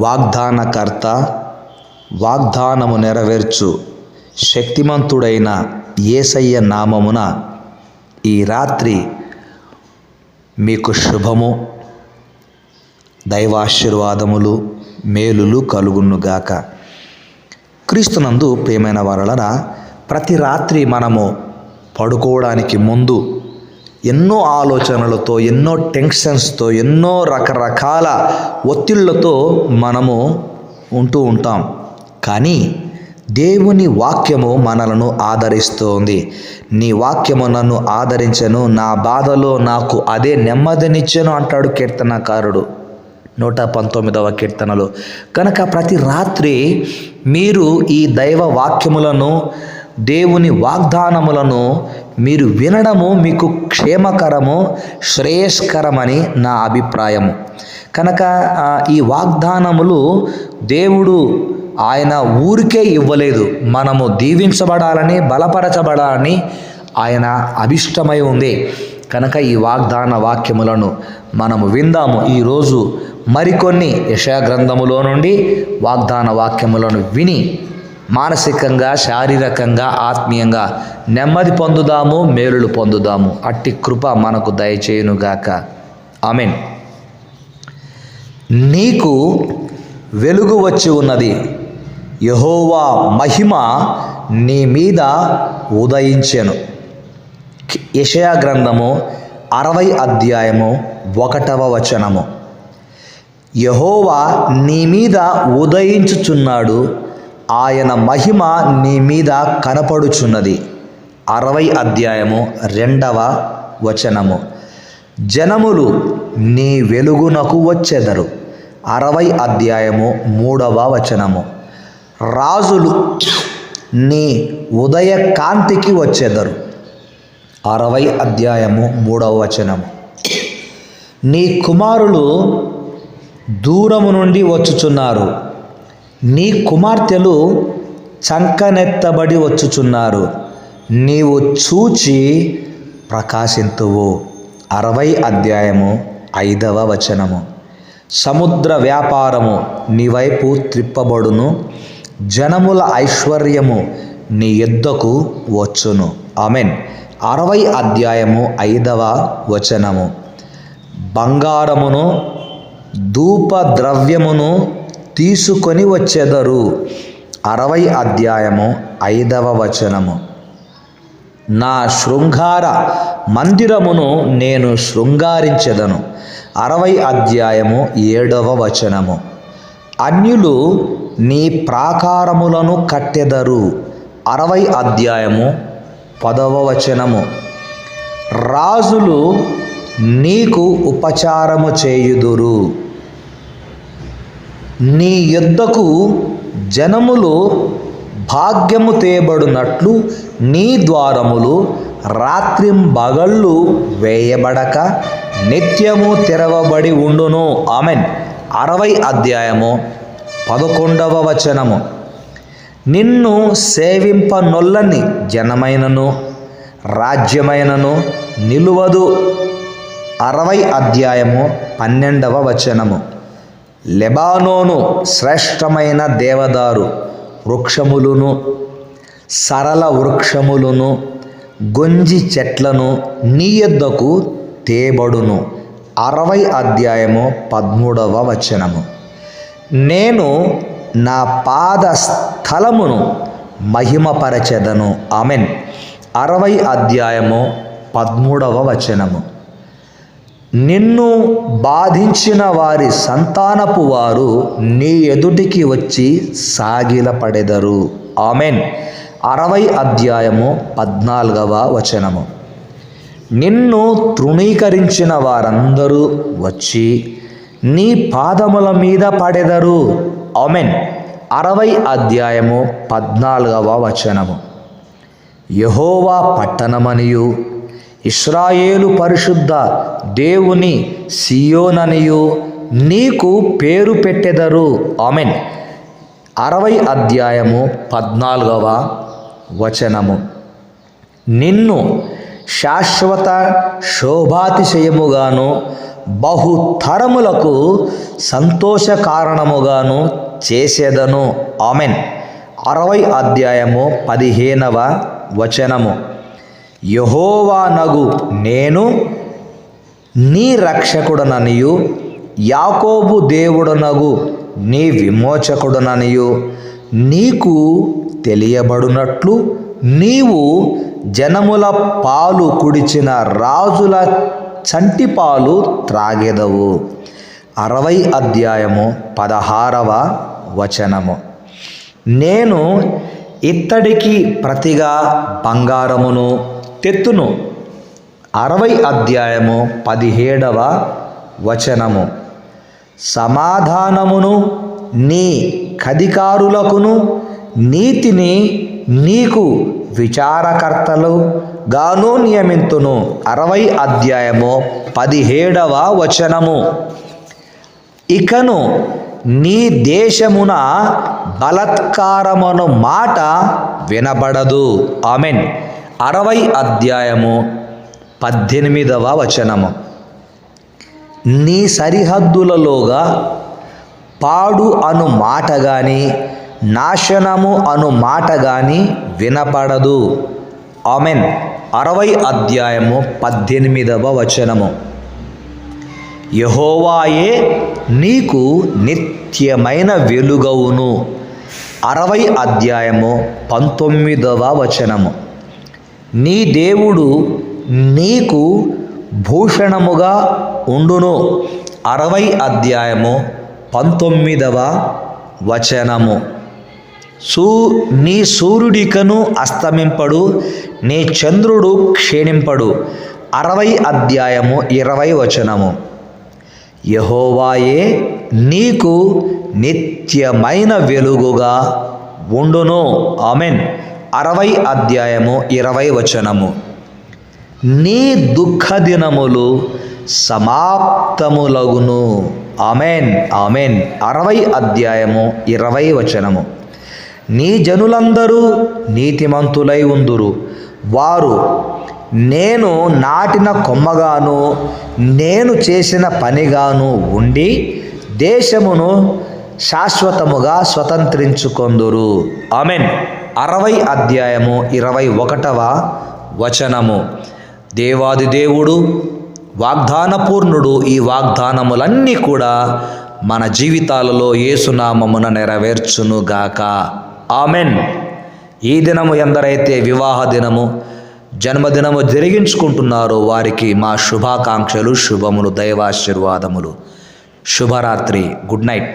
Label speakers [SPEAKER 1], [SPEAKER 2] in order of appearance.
[SPEAKER 1] వాగ్దానకర్త, వాగ్దానము నెరవేర్చు శక్తిమంతుడైన యేసయ్య నామమున ఈ రాత్రి మీకు శుభము, దైవాశీర్వాదములు, మేలులు కలుగునుగాక. క్రీస్తునందు ప్రియమైన వారలారా, ప్రతి రాత్రి మనము పడుకోవడానికి ముందు ఎన్నో ఆలోచనలతో, ఎన్నో టెన్షన్స్తో, ఎన్నో రకరకాల ఒత్తిళ్లతో మనము ఉంటూ ఉంటాం. కానీ దేవుని వాక్యము మనలను ఆదరిస్తోంది. నీ వాక్యము నన్ను ఆదరించెను, నా బాధలో నాకు అదే నెమ్మదినిచ్చెను అంటాడు కీర్తనకారుడు 119వ కీర్తనలో. కనుక ప్రతి రాత్రి మీరు ఈ దైవ వాక్యములను, దేవుని వాగ్దానములను మీరు వినడము మీకు క్షేమకరము, శ్రేయస్కరమని నా అభిప్రాయము. కనుక ఈ వాగ్దానములు దేవుడు ఆయన ఊరికే ఇవ్వలేదు, మనము దీవించబడాలని, బలపరచబడాలని ఆయన అభిష్టమై ఉంది. కనుక ఈ వాగ్దాన వాక్యములను మనము విందాము. ఈరోజు మరికొన్ని యెషయా గ్రంథములో నుండి వాగ్దాన వాక్యములను విని మానసికంగా, శారీరకంగా, ఆత్మీయంగా నెమ్మది పొందుదాము, మేలులు పొందుదాము. అట్టి కృప మనకు దయచేయునుగాక. ఆమేన్. నీకు వెలుగు వచ్చి ఉన్నది, యెహోవా మహిమ నీ మీద ఉదయించెను. యెషయా గ్రంథము 60వ అధ్యాయము 1వ వచనము. యెహోవా నీ మీద ఉదయించుచున్నాడు, ఆయన మహిమ నీ మీద కనపడుచున్నది. 60వ అధ్యాయము 2వ వచనము. జనములు నీ వెలుగునకు వచ్చెదరు. 60వ అధ్యాయము 3వ వచనము. రాజులు నీ ఉదయ కాంతికి వచ్చెదరు. 60వ అధ్యాయము 3వ వచనము. నీ కుమారులు దూరము నుండి వచ్చుచున్నారు, నీ కుమార్తెలు చంకనెత్తబడి వచ్చుచున్నారు, నీవు చూచి ప్రకాశింతువు. 60వ అధ్యాయము 5వ వచనము. సముద్ర వ్యాపారము నీ వైపు త్రిప్పబడును, జనముల ఐశ్వర్యము నీ యొద్దకు వచ్చును. ఆమేన్. 60వ అధ్యాయము 5వ వచనము. బంగారమును ధూప ద్రవ్యమును తీసుకొని వచ్చెదరు. 60వ అధ్యాయము 5వ వచనము. నా శృంగార మందిరమును నేను శృంగారించెదను. 60వ అధ్యాయము 7వ వచనము. అన్యులు నీ ప్రాకారములను కట్టెదరు. 60వ అధ్యాయము 10వ వచనము. రాజులు నీకు ఉపచారము చేయుదురు, నీ యొద్దకు జనములు భాగ్యము తేబడునట్లు నీ ద్వారములు రాత్రింబగళ్ళు వేయబడక నిత్యము తెరవబడి ఉండును. ఆమెన్. 60వ అధ్యాయము 11వ వచనము. నిన్ను సేవింపనొల్లని జనమైనను రాజ్యమైనను నిలువదు. 60వ అధ్యాయము 12వ వచనము. లెబానోను శ్రేష్టమైన దేవదారు వృక్షములను, సరళ వృక్షములను, గొంజి చెట్లను నీ యొద్దకు తేబడును. 60వ అధ్యాయము 13వ వచనము. నేను నా పాద స్థలమును మహిమపరచెదను. ఆమెన్. 60వ అధ్యాయము 13వ వచనము. నిన్ను బాధించిన వారి సంతానపు వారు నీ ఎదుటికి వచ్చి సాగిలపడెదరు. ఆమెన్. 60వ అధ్యాయము 14వ వచనము. నిన్ను తృణీకరించిన వారందరూ వచ్చి నీ పాదముల మీద పడెదరు. ఆమెన్. 60వ అధ్యాయము 14వ వచనము. యెహోవా పట్టణమనియు, ఇశ్రాయేలు పరిశుద్ధ దేవుని సియోననియు నీకు పేరు పెట్టెదరు. ఆమెన్. 60వ అధ్యాయము 14వ వచనము. నిన్ను శాశ్వత శోభాతిశయముగాను బహుతరములకు సంతోష కారణముగాను చేసేదను. ఆమెన్. 60వ అధ్యాయము 15వ వచనము. యెహోవానగు నేను నీ రక్షకుడననియు యాకోబు దేవుడనగు నీ విమోచకుడననియు నీకు తెలియబడునట్లు నీవు జనముల పాలు కుడిచిన రాజుల చంటి పాలు త్రాగెదవు. 60వ అధ్యాయము 16వ వచనము. నేను ఇత్తడికి ప్రతిగా బంగారమును తెత్తును. 60వ అధ్యాయము 17వ వచనము. సమాధానమును నీ కధికారులకును నీతిని నీకు విచారకర్తలు గాను నియమింతును. 60వ అధ్యాయము 17వ వచనము. ఇకను నీ దేశమున బలత్కారమును మాట వినబడదు. ఆమెన్. 60వ అధ్యాయము 18వ వచనము. నీ సరిహద్దులలోగా పాడు అను మాట గాని నాశనము అను మాట గాని వినపడదు. ఆమెన్. 60వ అధ్యాయము 18వ వచనము. యెహోవాయే నీకు నిత్యమైన వెలుగవును. 60వ అధ్యాయము 19వ వచనము. నీ దేవుడు నీకు భూషణముగా ఉండును. 60వ అధ్యాయము 19వ వచనము. నీ సూర్యుడికను అస్తమింపడు, నీ చంద్రుడు క్షీణింపడు. 60వ అధ్యాయము 20వ వచనము. యెహోవాయే నీకు నిత్యమైన వెలుగుగా ఉండును. ఆమెన్. 60వ అధ్యాయము 20వ వచనము. నీ దుఃఖ దినములు సమాప్తములగును. ఆమెన్. ఆమెన్. 60వ అధ్యాయము 20వ వచనము. నీ జనులందరూ నీతిమంతులై ఉందురు. వారు నేను నాటిన కొమ్మగాను నేను చేసిన పనిగాను ఉండి దేశమును శాశ్వతముగా స్వతంత్రించుకొందురు. ఆమెన్. 60వ అధ్యాయము 21వ వచనము. దేవాది దేవుడు వాగ్దానపూర్ణుడు. ఈ వాగ్దానములన్నీ కూడా మన జీవితాలలో యేసునామమున నెరవేర్చునుగాక. ఆమెన్. ఈ దినము ఎందరైతే వివాహ దినము జన్మదినము జరిగించుకుంటున్నారో వారికి మా శుభాకాంక్షలు, శుభములు, దైవాశీర్వాదములు. శుభరాత్రి. Good night.